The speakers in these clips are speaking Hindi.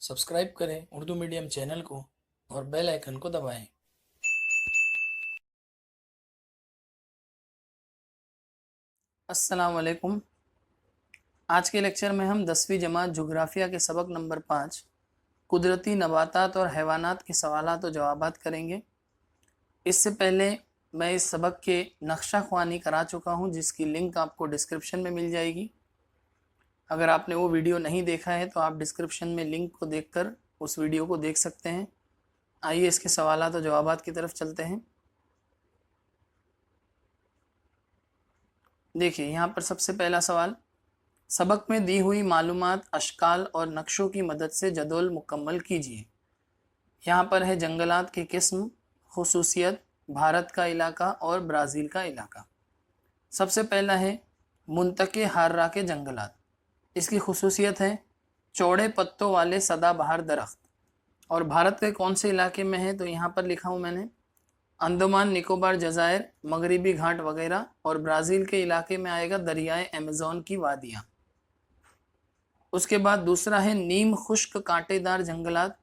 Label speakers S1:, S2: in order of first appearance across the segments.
S1: सब्सक्राइब करें उर्दू मीडियम चैनल को और बेल आइकन को दबाएं। अस्सलाम वालेकुम। आज के लेक्चर में हम 10वीं जमात जोग्राफिया के सबक नंबर 5 कुदरती नबातात और हैवानात के सवालात और जवाबात करेंगे। इससे पहले मैं इस सबक के नक्शा ख्वानी करा चुका हूं, जिसकी लिंक आपको डिस्क्रिप्शन में मिल जाएगी। अगर आपने वो वीडियो नहीं देखा है तो आप डिस्क्रिप्शन में लिंक को देखकर उस वीडियो को देख सकते हैं। आइए इसके सवालात और जवाबात की तरफ चलते हैं। देखिए यहाँ पर सबसे पहला सवाल, सबक में दी हुई मालूमात अशकाल और नक्शों की मदद से जदोल मुकम्मल कीजिए। यहाँ पर है जंगलात की किस्म, खुसूसियत, भारत का इलाका और ब्राज़ील का इलाका। सबसे पहला है मुंतके हार्रा के जंगलात। इसकी खुसूसियत है चौड़े पत्तों वाले सदाबहार दरख्त। और भारत के कौन से इलाके में है तो यहाँ पर लिखा हूँ मैंने, अंडमान निकोबार जज़ायर, मगरिबी घाट वगैरह। और ब्राज़ील के इलाके में आएगा दरियाए अमेज़न की वादियाँ। उसके बाद दूसरा है नीम खुश्क कांटेदार जंगलात।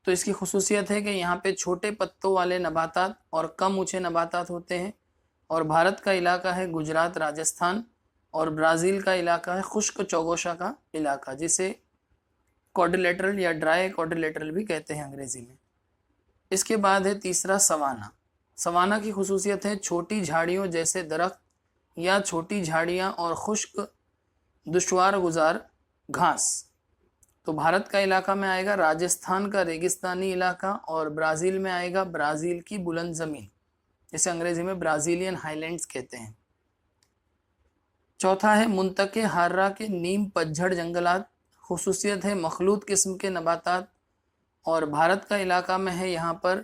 S1: तो इसकी खुसूसियत है कि यहाँ पे छोटे पत्तों वाले नबातात और कम ऊंचे नबातात होते हैं। और भारत का इलाका है गुजरात, राजस्थान। और ब्राज़ील का इलाका है खुश्क चौगोशा का इलाका, जिसे क्वाड्रिलेटरल या ड्राई क्वाड्रिलेटरल भी कहते हैं अंग्रेजी में। इसके बाद है तीसरा सवाना। सवाना की खुसूसियत है छोटी झाड़ियों जैसे दरख्त या छोटी झाड़ियाँ और खुश्क दुश्वार गुजार घास। तो भारत का इलाका में आएगा राजस्थान का रेगिस्तानी इलाका और ब्राज़ील में आएगा ब्राज़ील की बुलंद ज़मीन, जिसे अंग्रेजी में ब्राज़ीलियन हाईलैंड्स कहते हैं। चौथा है मुंतके हार्रा के नीम पतझड़ जंगलात। खुसूसियत है मखलूत किस्म के नबातात और भारत का इलाका में है यहाँ पर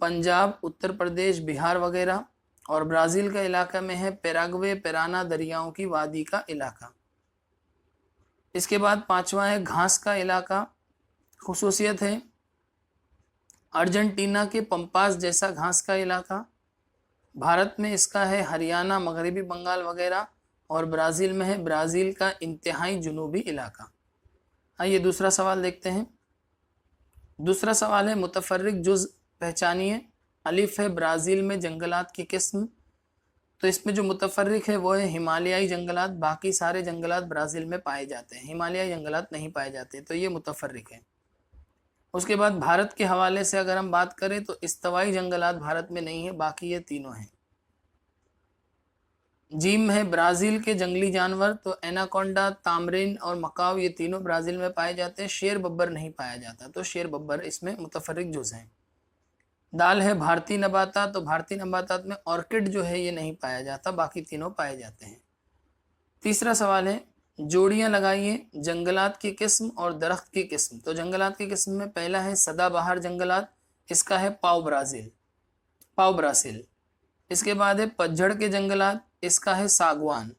S1: पंजाब, उत्तर प्रदेश, बिहार वगैरह। और ब्राज़ील का इलाका में है पैराग्वे, पेराना दरियाओं की वादी का इलाका। इसके बाद पांचवा है घास का इलाका। खुसूसियत है अर्जेंटीना के पंपास जैसा घास का इलाका। भारत में इसका है हरियाणा, मगरबी बंगाल वगैरह। और ब्राज़ील में है ब्राज़ील का इंतहाई जुनूबी इलाका। आइए दूसरा सवाल देखते हैं। दूसरा सवाल है मुतफर्रिक जुज़ पहचानिए। अलिफ है ब्राज़ील में जंगलात की किस्म। तो इसमें जो मुतफर्रिक है वो है हिमालयाई जंगलात। बाकी सारे जंगलात ब्राज़ील में पाए जाते हैं, हिमालयाई जंगलात नहीं पाए जाते, तो ये मुतफर्रिक है। उसके बाद भारत के हवाले से अगर हम बात करें तो इस्तवाई जंगलात भारत में नहीं है, बाकी ये तीनों हैं। जीम है ब्राज़ील के जंगली जानवर। तो एनाकोंडा, तामरिन और मकाव ये तीनों ब्राज़ील में पाए जाते हैं। शेर बब्बर नहीं पाया जाता, तो शेर बब्बर इसमें मुतफर्रिक जुज़ हैं। दाल है भारतीय नबातात। तो भारतीय नबातात में ऑर्किड जो है ये नहीं पाया जाता, बाकी तीनों पाए जाते हैं। तीसरा सवाल है जोड़ियां लगाइए जंगलात की किस्म और दरख्त की किस्म। तो जंगलात की किस्म में पहला है सदाबहार जंगलात। इसका है पाव ब्राज़ील। इसके बाद है पतझड़ के जंगलात। इसका है सागवान।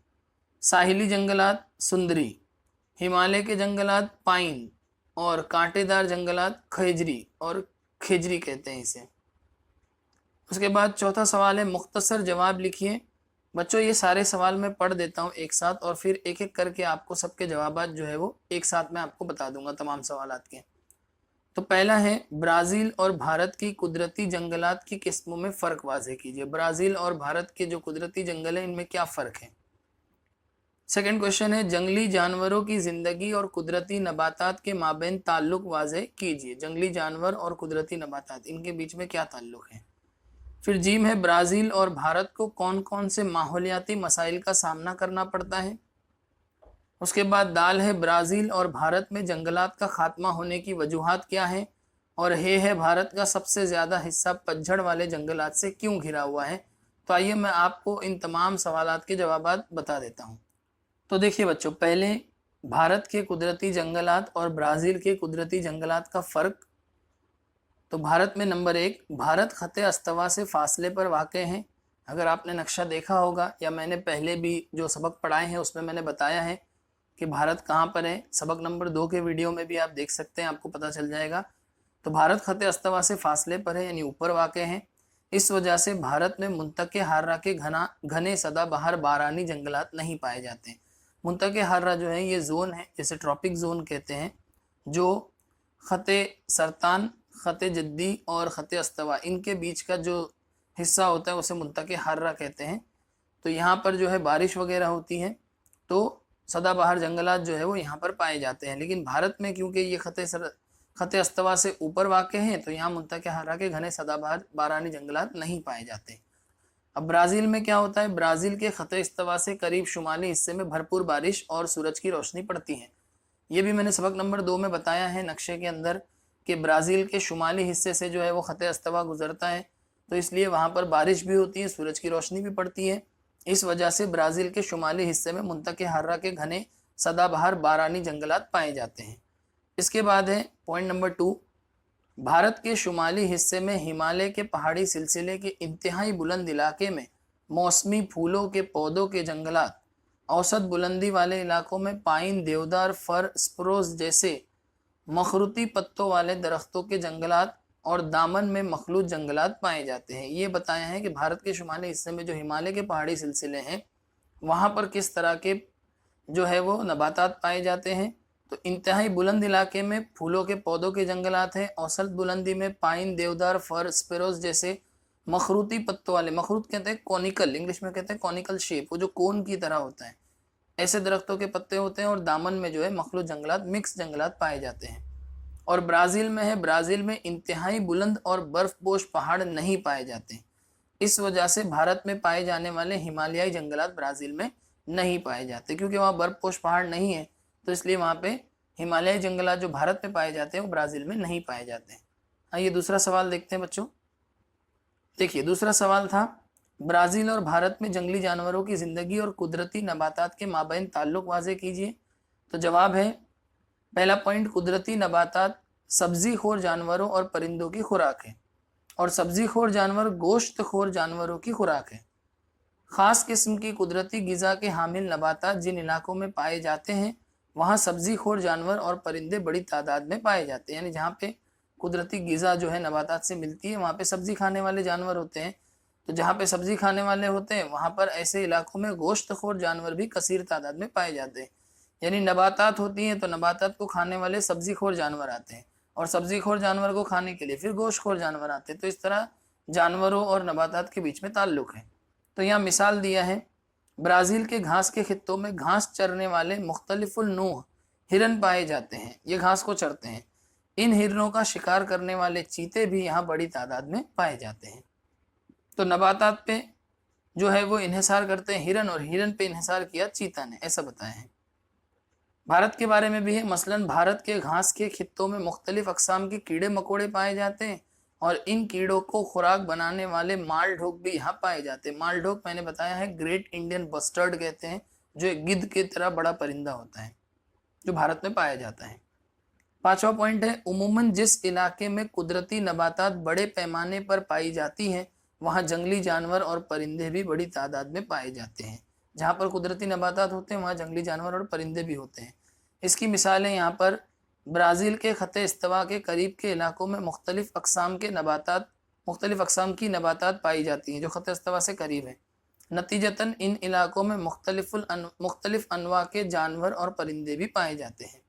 S1: साहिली जंगलात सुंदरी। हिमालय के जंगलात पाइन। और कांटेदार जंगलात खेजरी कहते हैं इसे। उसके बाद चौथा सवाल है मुख्तसर जवाब लिखिए। बच्चों ये सारे सवाल मैं पढ़ देता हूँ एक साथ, और फिर एक एक करके आपको सबके जवाबात जो है वो एक साथ मैं आपको बता दूंगा तमाम सवालात के। तो पहला है ब्राज़ील और भारत की कुदरती जंगलात की किस्मों में फ़र्क वाज़ेह कीजिए। ब्राज़ील और भारत के जो कुदरती जंगल हैं इनमें क्या फ़र्क है। सेकंड क्वेश्चन है जंगली जानवरों की ज़िंदगी और कुदरती नबातात के माबैन ताल्लुक़ वाज़ेह कीजिए। जंगली जानवर और कुदरती नबातात, इनके बीच में क्या ताल्लुक़ है। फिर जीम है ब्राज़ील और भारत को कौन कौन से माहौलियाती मसाइल का सामना करना पड़ता है। उसके बाद दाल है ब्राज़ील और भारत में जंगलात का खात्मा होने की वजूहात क्या है। और है भारत का सबसे ज़्यादा हिस्सा पतझड़ वाले जंगलात से क्यों घिरा हुआ है। तो आइए मैं आपको इन तमाम सवालात के जवाबात बता देता हूँ। तो देखिए बच्चों, पहले भारत के कुदरती जंगलात और ब्राज़ील के कुदरती जंगलात का फ़र्क। तो भारत में नंबर 1, भारत ख़त्े अस्तवा से फासले पर वाक़ है। अगर आपने नक्शा देखा होगा या मैंने पहले भी जो सबक पढ़ाए हैं उसमें मैंने बताया है कि भारत कहाँ पर है। सबक नंबर 2 के वीडियो में भी आप देख सकते हैं, आपको पता चल जाएगा। तो भारत ख़त्े अस्तवा से फासले पर है, यानी ऊपर वाक़ है। इस वजह से भारत में मुंतके हार्रा के घने सदाबहार बारानी जंगलात नहीं पाए जाते। मुंतके हार्रा जो है ये जोन है, जैसे ट्रॉपिक जोन कहते हैं, जो खते सरतान, खते जद्दी और खते अस्तवा, इनके बीच का जो हिस्सा होता है उसे मुंतके हर्रा कहते हैं। तो यहाँ पर जो है बारिश वगैरह होती है, तो सदाबहार जंगलात जो है वो यहाँ पर पाए जाते हैं। लेकिन भारत में क्योंकि ये खते अस्तवा से ऊपर वाक़ हैं, तो यहाँ मुंतके हर्रा के घने सदाबहार बारानी जंगलात नहीं पाए जाते। अब ब्राज़ील में क्या होता है, ब्राज़ील के खते इस्तवा से करीब शुमाली हिस्से में भरपूर बारिश और सूरज की रोशनी पड़ती है। ये भी मैंने सबक नंबर 2 में बताया है नक्शे के अंदर कि ब्राज़ील के शुमाली हिस्से से जो है वो खते अस्तवा गुजरता है, तो इसलिए वहाँ पर बारिश भी होती है, सूरज की रोशनी भी पड़ती है। इस वजह से ब्राज़ील के शुमाली हिस्से में मुंतके हर्रा के घने सदाबहार बारानी जंगलात पाए जाते हैं। इसके बाद है पॉइंट नंबर 2, भारत के शुमाली हिस्से में हिमालय के पहाड़ी सिलसिले के इंतहाई बुलंद इलाके में मौसमी फूलों के पौधों के जंगलात, औसत बुलंदी वाले इलाकों में पाइन, देवदार, फर, स्प्रूस जैसे मखरूती पत्तों वाले दरख्तों के जंगलात और दामन में मखलूत जंगलात पाए जाते हैं। ये बताया है कि भारत के शुमाली हिस्से में जो हिमालय के पहाड़ी सिलसिले हैं वहाँ पर किस तरह के जो है वो नबातात पाए जाते हैं। तो इंतहाई बुलंद इलाके में फूलों के पौधों के जंगलात हैं, औसत बुलंदी में पाइन, देवदार, फर, स्पेरोस जैसे मखरूती पत्तों वाले, मखरूत कहते हैं कॉनिकल, इंग्लिश में कहते हैं कॉनिकल शेप, वो जो कोन की तरह होता है, ऐसे दरख्तों के पत्ते होते हैं। और दामन में जो है मखलूत जंगलात, मिक्स जंगलात पाए जाते हैं। और ब्राज़ील में है, ब्राज़ील में इंतहाई बुलंद और बर्फपोश पहाड़ नहीं पाए जाते। इस वजह से भारत में पाए जाने वाले हिमालयाई जंगलात ब्राज़ील में नहीं पाए जाते, क्योंकि वहाँ बर्फपोश पहाड़ नहीं है, तो इसलिए वहाँ पे हिमालयाई जंगलात जो भारत में पाए जाते हैं वो ब्राज़ील में नहीं पाए जाते। आइए दूसरा सवाल देखते हैं बच्चों। देखिए दूसरा सवाल था, ब्राज़ील और भारत में जंगली जानवरों की ज़िंदगी और कुदरती नबातात के माबैन ताल्लुक़ वाज़े कीजिए। तो जवाब है, पहला पॉइंट, कुदरती नबातात सब्जी खोर जानवरों और परिंदों की खुराक है, और सब्जी खोर जानवर गोश्त खोर जानवरों की खुराक है। ख़ास किस्म की कुदरती ग़िज़ा के हामिल नबातात जिन इलाकों में पाए जाते हैं वहाँ सब्जी खोर जानवर और परिंदे बड़ी तादाद में पाए जाते हैं। यानी जहाँ पे कुदरती ग़िज़ा जो है नबातात से मिलती है वहाँ पे सब्जी खाने वाले जानवर होते हैं। तो जहाँ पे सब्जी खाने वाले होते हैं वहाँ पर ऐसे इलाकों में गोश्तखोर जानवर भी कसीर तादाद में पाए जाते हैं। यानी नबातात होती हैं तो नबातात को खाने वाले सब्जी खोर जानवर आते हैं, और सब्जी खोर जानवर को खाने के लिए फिर गोश्तखोर जानवर आते हैं। तो इस तरह जानवरों और नबातात के बीच में ताल्लुक़ है। तो यहाँ मिसाल दिया है, ब्राज़ील के घास के खित्तों में घास चरने वाले मुख्तलिफुल नूह हिरन पाए जाते हैं, ये घास को चरते हैं। इन हिरनों का शिकार करने वाले चीते भी यहाँ बड़ी तादाद में पाए जाते हैं। तो नबातात पे जो है वो इन्हिसार करते हैं हिरन, और हिरन पे इन्हिसार किया चीता ने, ऐसा बताया है। भारत के बारे में भी है, मसलन भारत के घास के खित्तों में मुख्तलिफ अक़साम के कीड़े मकोड़े पाए जाते हैं, और इन कीड़ों को खुराक बनाने वाले माल ढोक भी यहाँ पाए जाते हैं। माल ढोक मैंने बताया है ग्रेट इंडियन बस्टर्ड कहते हैं, जो एक गिद्ध की तरह बड़ा परिंदा होता है जो भारत में पाया जाता है। पांचवा पॉइंट है, उमूमन जिस इलाके में कुदरती नबातात बड़े पैमाने पर पाई जाती हैं वहाँ जंगली जानवर और परिंदे भी बड़ी तादाद में पाए जाते हैं। जहाँ पर कुदरती नबातात होते हैं वहाँ जंगली जानवर और परिंदे भी होते हैं। इसकी मिसालें यहाँ पर ब्राज़ील के खते इस्तवा के करीब के इलाकों में मुख्तलिफ अक़साम की नबातात पाई जाती हैं जो खते इस्तवा से करीब है। नतीजतन इन इलाकों में मुख्तलिफ अनवा के जानवर और परिंदे भी पाए जाते हैं।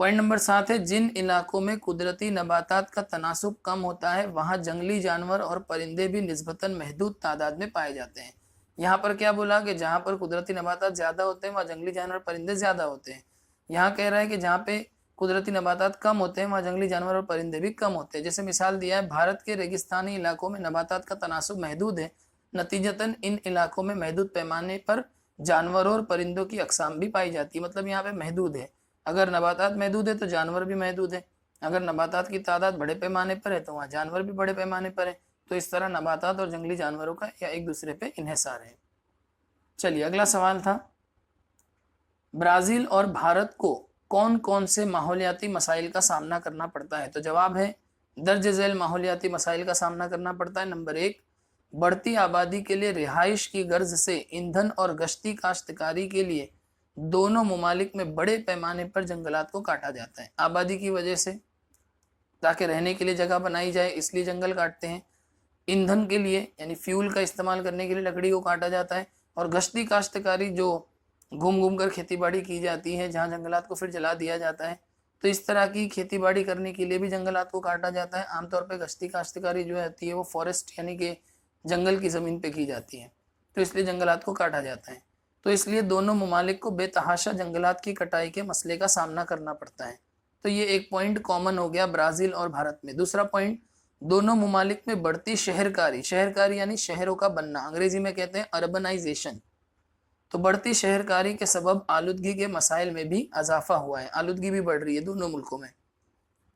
S1: पॉइंट नंबर 7 है, जिन इलाकों में कुदरती नबातात का तनासुब कम होता है वहाँ जंगली जानवर और परिंदे भी निस्बतन महदूद तादाद में पाए जाते हैं। यहाँ पर क्या बोला कि जहाँ पर कुदरती नबातात ज़्यादा होते हैं वहाँ जंगली जानवर परिंदे ज़्यादा होते हैं। यहाँ कह रहा है कि जहाँ पे कुदरती नबातात कम होते हैं वहाँ जंगली जानवर और परिंदे भी कम होते हैं। जैसे मिसाल दिया है, भारत के रेगिस्तानी इलाकों में नबातात का तनासुब महदूद है, नतीजतन इन इलाकों में महदूद पैमाने पर जानवरों और परिंदों की अक़साम भी पाई जाती है। मतलब यहाँ पे महदूद है, अगर नबातात महदूद है तो जानवर भी महदूद है, अगर नबातात की तादाद बड़े पैमाने पर है तो वहाँ जानवर भी बड़े पैमाने पर है। तो इस तरह नबातात और जंगली जानवरों का या एक दूसरे पे इन्हिसार है। चलिए अगला सवाल था, ब्राज़ील और भारत को कौन कौन से माहौलियाती मसाइल का सामना करना पड़ता है। तो जवाब है, दर्ज झेल माहौलियाती मसाइल का सामना करना पड़ता है। नंबर 1, बढ़ती आबादी के लिए रिहाइश की गर्ज से ईंधन और गश्ती काश्तकारी के लिए दोनों ममालिक में बड़े पैमाने पर जंगलात को काटा जाता है। आबादी की वजह से, ताकि रहने के लिए जगह बनाई जाए इसलिए जंगल काटते हैं। ईंधन के लिए यानी फ्यूल का इस्तेमाल करने के लिए लकड़ी को काटा जाता है। और गश्ती काश्तकारी जो घूम घूम कर खेती बाड़ी की जाती है, जहाँ जंगलात को फिर जला दिया जाता है, तो इस तरह की खेती बाड़ी करने के लिए भी जंगलात को काटा जाता है। आमतौर पर गश्ती काश्तकारी जो होती है वो फॉरेस्ट यानी कि जंगल की ज़मीन पे की जाती है, तो इसलिए जंगलात को काटा जाता है। तो इसलिए दोनों ममालिक को बेतहाशा जंगलात की कटाई के मसले का सामना करना पड़ता है। तो ये एक पॉइंट कॉमन हो गया ब्राज़ील और भारत में। दूसरा पॉइंट, दोनों ममालिक में बढ़ती शहरकारी यानी शहरों का बनना, अंग्रेजी में कहते हैं अर्बनाइजेशन। तो बढ़ती शहरकारी के सबब आलूदगी के मसाइल में भी इजाफा हुआ है, आलूदगी भी बढ़ रही है दोनों मुल्कों में।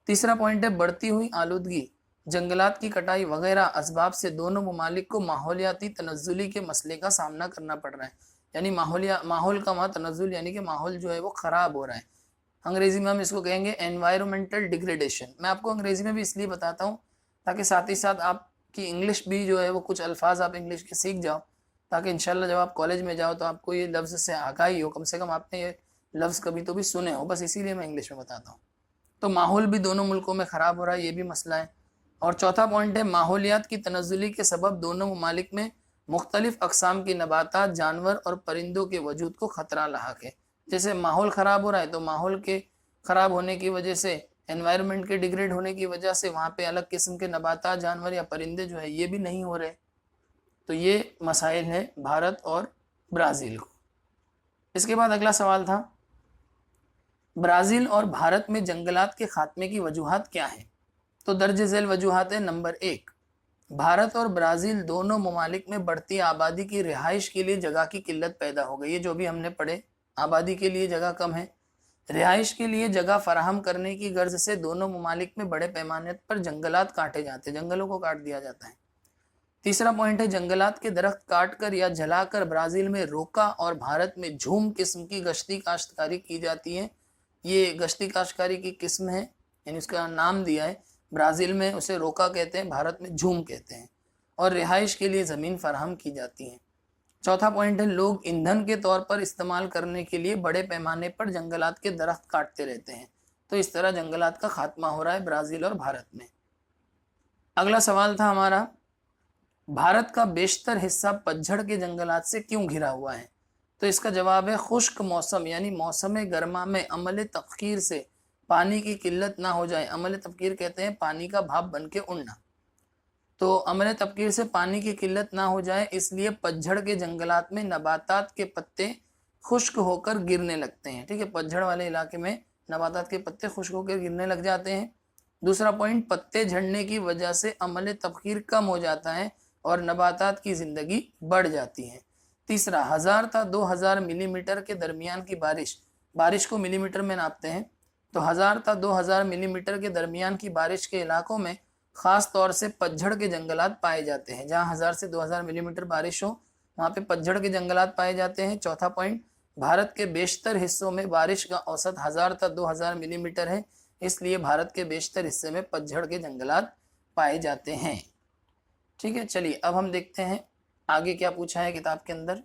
S1: तीसरा पॉइंट है, बढ़ती हुई आलूदगी, जंगलात की कटाई वगैरह असबाब से दोनों ममालिक को माहौलियाती तनज़्ज़ुली के मसले का सामना करना पड़ रहा है। यानी माहौल का वहाँ तनज़्ज़ुल यानी कि माहौल जो है वो ख़राब हो रहा है। अंग्रेजी में हम इसको कहेंगे एनवायरमेंटल डिग्रेडेशन। मैं आपको अंग्रेजी में भी इसलिए बताता हूँ ताकि साथ ही साथ आपकी इंग्लिश भी जो है वो कुछ अल्फाज आप इंग्लिश के सीख जाओ, ताकि इंशाल्लाह जब आप कॉलेज में जाओ तो आपको ये लफ्ज़ से आगाही हो, कम से कम आपने ये लफ्ज़ कभी तो भी सुने हो, बस इसीलिए मैं इंग्लिश में बताता हूँ। तो माहौल भी दोनों मुल्कों में ख़राब हो रहा है, ये भी मसला है। और चौथा पॉइंट है, माहौलियात की तनज़्ज़ुली के सबब दोनों ममालिक में मुख्तलिफ़ अक़साम की नबातात, जानवर और परिंदों के वजूद को ख़तरा लाहक है। जैसे माहौल ख़राब हो रहा है तो माहौल के ख़राब होने की वजह से, एनवायरनमेंट के डिग्रेड होने की वजह से वहाँ पे अलग किस्म के नबातात, जानवर या परिंदे जो है ये भी नहीं हो रहे। तो ये मसाइल है भारत और ब्राज़ील को। इसके बाद अगला सवाल था, ब्राज़ील और भारत में जंगलात के खात्मे की वजूहात क्या हैं? तो दर्ज झेल वजूहात है। नंबर 1, भारत और ब्राज़ील दोनों ममालिक में बढ़ती आबादी की रिहाइश के लिए जगह की किल्लत पैदा हो गई है। जो भी हमने पढ़े, आबादी के लिए जगह कम है, रिहाइश के लिए जगह फराहम करने की गर्ज से दोनों ममालिक में बड़े पैमाने पर जंगलात काटे जाते हैं, जंगलों को काट दिया जाता है। तीसरा पॉइंट है, जंगलात के दरख्त काटकर या जलाकर ब्राज़ील में रोका और भारत में झूम किस्म की गश्ती काश्तकारी की जाती है। ये गश्ती काश्तकारी की किस्म है, यानी उसका नाम दिया है। ब्राज़ील में उसे रोका कहते हैं, भारत में झूम कहते हैं। और रिहाइश के लिए ज़मीन फराहम की जाती है। चौथा पॉइंट है, लोग ईंधन के तौर पर इस्तेमाल करने के लिए बड़े पैमाने पर जंगलात के दरख्त काटते रहते हैं। तो इस तरह जंगलात का खात्मा हो रहा है ब्राज़ील और भारत में। अगला सवाल था हमारा, भारत का बेशतर हिस्सा पतझड़ के जंगलात से क्यों घिरा हुआ है? तो इसका जवाब है, खुश्क मौसम यानी मौसम गर्मा में अमल तफ़कीर से पानी की किल्लत ना हो जाए। अमल तफ़कीर कहते हैं पानी का भाप बन के उड़ना। तो अमल तफ़कीर से पानी की किल्लत ना हो जाए, इसलिए पतझड़ के जंगलात में नबातात के पत्ते खुश्क होकर गिरने लगते हैं। ठीक है, पतझड़ वाले इलाके में नबातात के पत्ते खुश्क होकर गिरने लग जाते हैं। दूसरा पॉइंट, पत्ते झड़ने की वजह से अमल तफ़कीर कम हो जाता है और नबातात की ज़िंदगी बढ़ जाती है। तीसरा, 1000 था 2000 मिलीमीटर के दरमियान की बारिश को मिलीमीटर में नापते हैं। तो 1000 था 2000 मिलीमीटर के दरमियान की बारिश के इलाकों में ख़ास तौर से पतझड़ के जंगलात पाए जाते हैं। जहाँ 1000 से 2000 मिलीमीटर बारिश हो वहाँ पे पतझड़ के जंगलात पाए जाते हैं। चौथा पॉइंट, भारत के बेशतर हिस्सों में बारिश का औसत 1000 था 2000 मिलीमीटर है, इसलिए भारत के बेशतर हिस्से में पतझड़ के जंगलात पाए जाते हैं। ठीक है, चलिए अब हम देखते हैं आगे क्या पूछा है किताब के अंदर।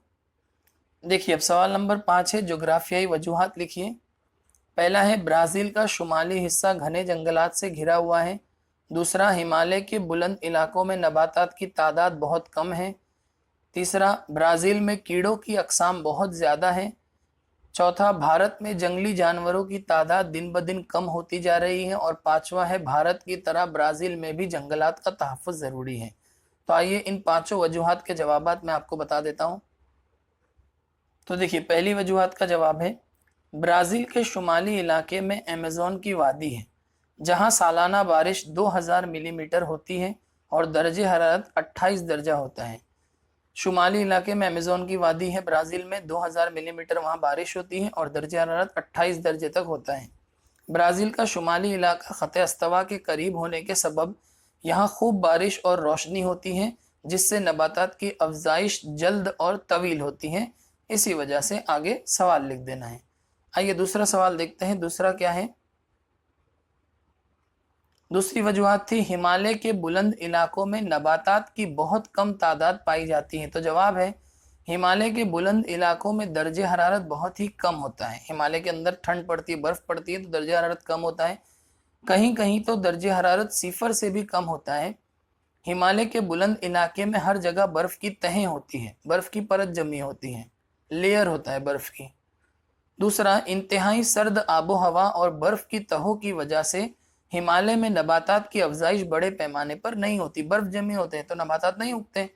S1: देखिए, अब सवाल नंबर 5 है, जोग्राफियाई वजूहात लिखिए। पहला है, ब्राज़ील का शुमाली हिस्सा घने जंगलात से घिरा हुआ है। दूसरा, हिमालय के बुलंद इलाकों में नबातात की तादाद बहुत कम है। तीसरा, ब्राज़ील में कीड़ों की अक़साम बहुत ज़्यादा है। चौथा, भारत में जंगली जानवरों की तादाद दिन ब दिन कम होती जा रही है। और पाँचवा है, भारत की तरह ब्राज़ील में भी जंगलात का तहफ़्फ़ुज़ ज़रूरी है। तो आइए इन पाँचों वजूहात के जवाबात मैं आपको बता देता हूँ। तो देखिए, पहली वजूहात का जवाब है, ब्राज़ील के शुमाली इलाके में अमेज़न की वादी है, जहाँ सालाना बारिश 2000 मिलीमीटर होती है और दर्जे हरारत 28 दर्जा होता है। शुमाली इलाके में अमेज़न की वादी है, ब्राज़ील में 2000 मिलीमीटर वहाँ बारिश होती है और दर्जे हरारत 28 दर्जे तक होता है। ब्राज़ील का शुमाली इलाका ख़त अस्तवा के करीब होने के सबब यहाँ खूब बारिश और रोशनी होती है, जिससे नबातात की अफजाइश जल्द और तवील होती है। इसी वजह से आगे सवाल लिख देना है। आइए दूसरा सवाल देखते हैं। दूसरा क्या है? दूसरी वजूहात थी, हिमालय के बुलंद इलाकों में नबातात की बहुत कम तादाद पाई जाती है। तो जवाब है, हिमालय के बुलंद इलाकों में दर्जे हरारत बहुत ही कम होता है। हिमालय के अंदर ठंड पड़ती है, बर्फ़ पड़ती है, तो दर्जे हरारत कम होता है। कहीं कहीं तो दर्जे हरारत 0 से भी कम होता है। हिमालय के बुलंद इलाके में हर जगह बर्फ़ की तहें होती हैं, बर्फ़ की परत जमी होती है, लेयर होता है बर्फ़ की। दूसरा, इंतहाई सर्द आबो हवा और बर्फ की तहों की वजह से हिमालय में नबातात की अफजाइश बड़े पैमाने पर नहीं होती, बर्फ जमे होते हैं तो नबातात नहीं उगते।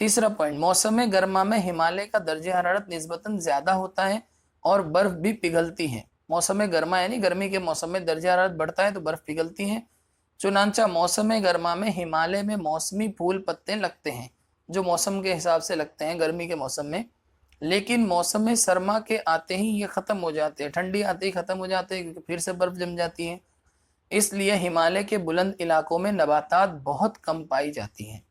S1: तीसरा पॉइंट, मौसम गर्मा में हिमालय का दर्जा हरारत निस्बतन ज्यादा होता है और बर्फ भी पिघलती है। मौसम गर्मा यानी गर्मी के मौसम में दर्जा हरारत बढ़ता है तो बर्फ पिघलती है। चुनांचा, मौसम गर्मा में हिमालय में मौसमी फूल पत्ते लगते हैं जो मौसम के हिसाब से लगते हैं गर्मी के मौसम में, लेकिन मौसम सरमा के आते ही ये खत्म हो जाते हैं, ठंडी आते ही खत्म हो जाते हैं क्योंकि फिर से बर्फ जम जाती है। इसलिए हिमालय के बुलंद इलाकों में नबातात बहुत कम पाई जाती हैं।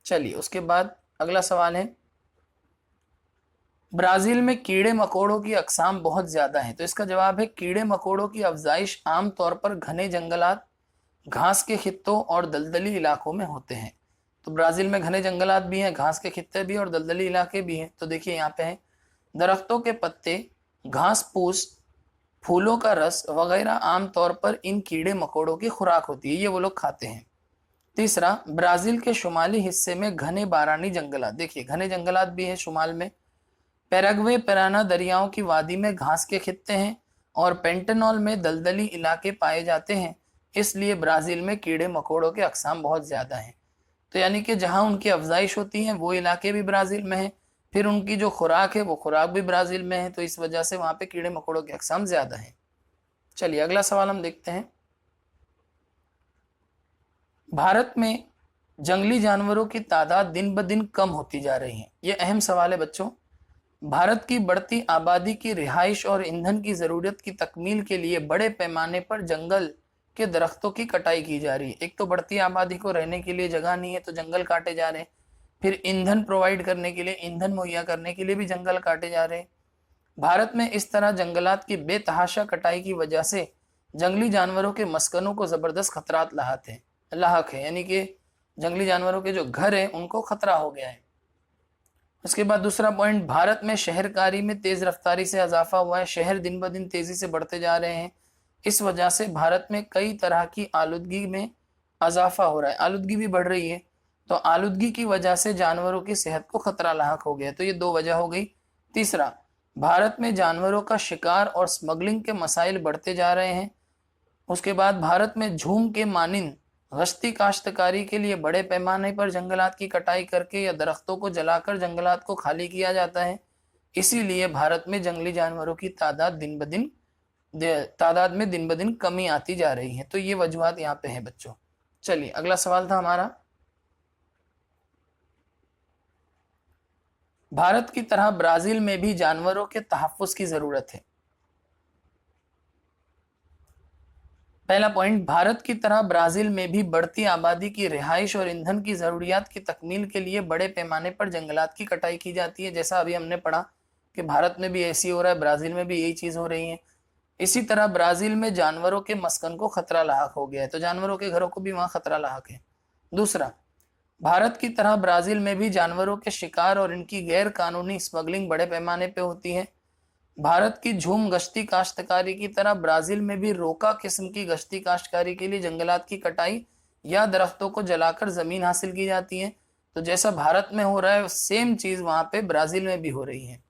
S1: चलिए उसके बाद अगला सवाल है, ब्राजील में कीड़े मकोड़ों की अकसाम बहुत ज्यादा है। तो इसका जवाब है कीड़े मकोड़ों की अफजाइश आमतौर पर घने जंगलात, घास के खित्तों और दलदली इलाकों में होते हैं। तो ब्राजील में घने जंगलात भी हैं, घास के खित्ते भी और दलदली इलाके भी हैं। तो देखिए यहाँ पे है, दरख्तों के पत्ते, घास फूस, फूलों का रस वगैरह आमतौर पर इन कीड़े मकोड़ों की खुराक होती है, ये वो लोग खाते हैं। तीसरा, ब्राजील के शुमाली हिस्से में घने बारानी जंगलात, देखिए घने जंगलात भी हैं शुमाल में। पैराग्वे पैराना दरियाओं की वादी में घास के खित्ते हैं और पेंटेनॉल में दलदली इलाके पाए जाते हैं, इसलिए ब्राजील में कीड़े मकोड़ों के अकसाम बहुत ज्यादा हैं। तो यानी कि जहां उनकी अफजाइश होती है वो इलाके भी ब्राजील में है, फिर उनकी जो खुराक है वो खुराक भी ब्राजील में है, तो इस वजह से वहां पे कीड़े मकोड़ों के अकसाम ज्यादा हैं। चलिए अगला सवाल हम देखते हैं, भारत में जंगली जानवरों की तादाद दिन ब दिन कम होती जा रही है। ये अहम सवाल है बच्चों। भारत की बढ़ती आबादी की रिहाइश और ईंधन की जरूरत की तकमील के लिए बड़े पैमाने पर जंगल के दरख्तों की कटाई की जा रही है। एक तो बढ़ती आबादी को रहने के लिए जगह नहीं है तो जंगल काटे जा रहे हैं, फिर ईंधन प्रोवाइड करने के लिए, ईंधन मुहैया करने के लिए भी जंगल काटे जा रहे हैं। भारत में इस तरह जंगलात की बेतहाशा कटाई की वजह से जंगली जानवरों के मस्कनों को जबरदस्त खतरात लाहक है, यानी कि जंगली जानवरों के जो घर हैं उनको खतरा हो गया है। उसके बाद दूसरा पॉइंट, भारत में शहरकारी में तेज रफ्तारी से इजाफा हुआ है, शहर दिन ब दिन तेजी से बढ़ते जा रहे हैं। इस वजह से भारत में कई तरह की आलूदगी में इजाफा हो रहा है, आलूदगी भी बढ़ रही है। तो आलूदगी की वजह से जानवरों की सेहत को खतरा लाहक हो गया, तो ये दो वजह हो गई। तीसरा, भारत में जानवरों का शिकार और स्मगलिंग के मसाइल बढ़ते जा रहे हैं। उसके बाद भारत में झूम के मानिंद गश्ती काश्तकारी के लिए बड़े पैमाने पर जंगलात की कटाई करके या दरख्तों को जलाकर जंगलात को खाली किया जाता है, इसीलिए भारत में जंगली जानवरों की तादाद में दिन ब दिन कमी आती जा रही है। तो ये वजूहात यहाँ पे है बच्चों। चलिए अगला सवाल था हमारा, भारत की तरह ब्राजील में भी जानवरों के तहफ्फुज की जरूरत है। पहला पॉइंट, भारत की तरह ब्राजील में भी बढ़ती आबादी की रिहाइश और ईंधन की जरूरियात की तकमील के लिए बड़े पैमाने पर जंगलात की कटाई की जाती है। जैसा अभी हमने पढ़ा कि भारत में भी ऐसी हो रहा है, ब्राजील में भी यही चीज हो रही है। इसी तरह ब्राजील में जानवरों के मस्कन को खतरा लाहक हो गया है, तो जानवरों के घरों को भी वहां खतरा लाहक है। दूसरा, भारत की तरह ब्राजील में भी जानवरों के शिकार और इनकी गैर कानूनी स्मगलिंग बड़े पैमाने पर होती है। भारत की झूम गश्ती काश्तकारी की तरह ब्राजील में भी रोका किस्म की गश्ती काश्तकारी के लिए जंगलात की कटाई या दरख्तों को जलाकर जमीन हासिल की जाती है। तो जैसा भारत में हो रहा है सेम चीज वहां पे ब्राजील में भी हो रही है।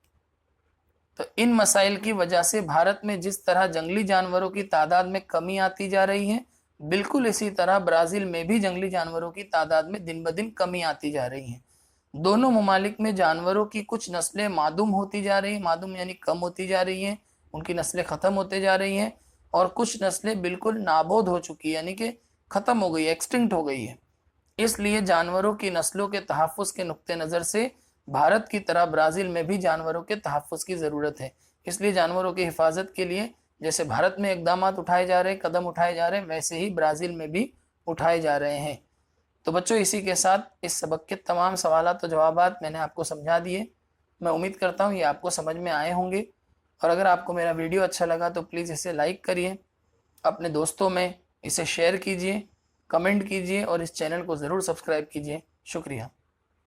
S1: तो इन मसाइल की वजह से भारत में जिस तरह जंगली जानवरों की तादाद में कमी आती जा रही है, बिल्कुल इसी तरह ब्राजील में भी जंगली जानवरों की तादाद में दिन ब दिन कमी आती जा रही है। दोनों ममालिक में जानवरों की कुछ नस्लें मादूम होती जा रही हैं, मादूम यानी कम होती जा रही हैं, उनकी नस्लें खत्म होते जा रही हैं, और कुछ नस्लें बिल्कुल नाबूद हो चुकी है, यानी कि खत्म हो गई, एक्सटिंक्ट हो गई है। इसलिए जानवरों की नस्लों के तहफ़्फ़ुज़ के नुक्ते नज़र से भारत की तरह ब्राज़ील में भी जानवरों के तहफ़्फ़ुज़ की ज़रूरत है। इसलिए जानवरों की हिफाजत के लिए जैसे भारत में इक़दाम उठाए जा रहे हैं, कदम उठाए जा रहे हैं, वैसे ही ब्राज़ील में भी उठाए जा रहे हैं। तो बच्चों इसी के साथ इस सबक के तमाम सवालात और जवाबात मैंने आपको समझा दिए। मैं उम्मीद करता हूँ ये आपको समझ में आए होंगे, और अगर आपको मेरा वीडियो अच्छा लगा तो प्लीज़ इसे लाइक करिए, अपने दोस्तों में इसे शेयर कीजिए, कमेंट कीजिए और इस चैनल को ज़रूर सब्सक्राइब कीजिए। शुक्रिया।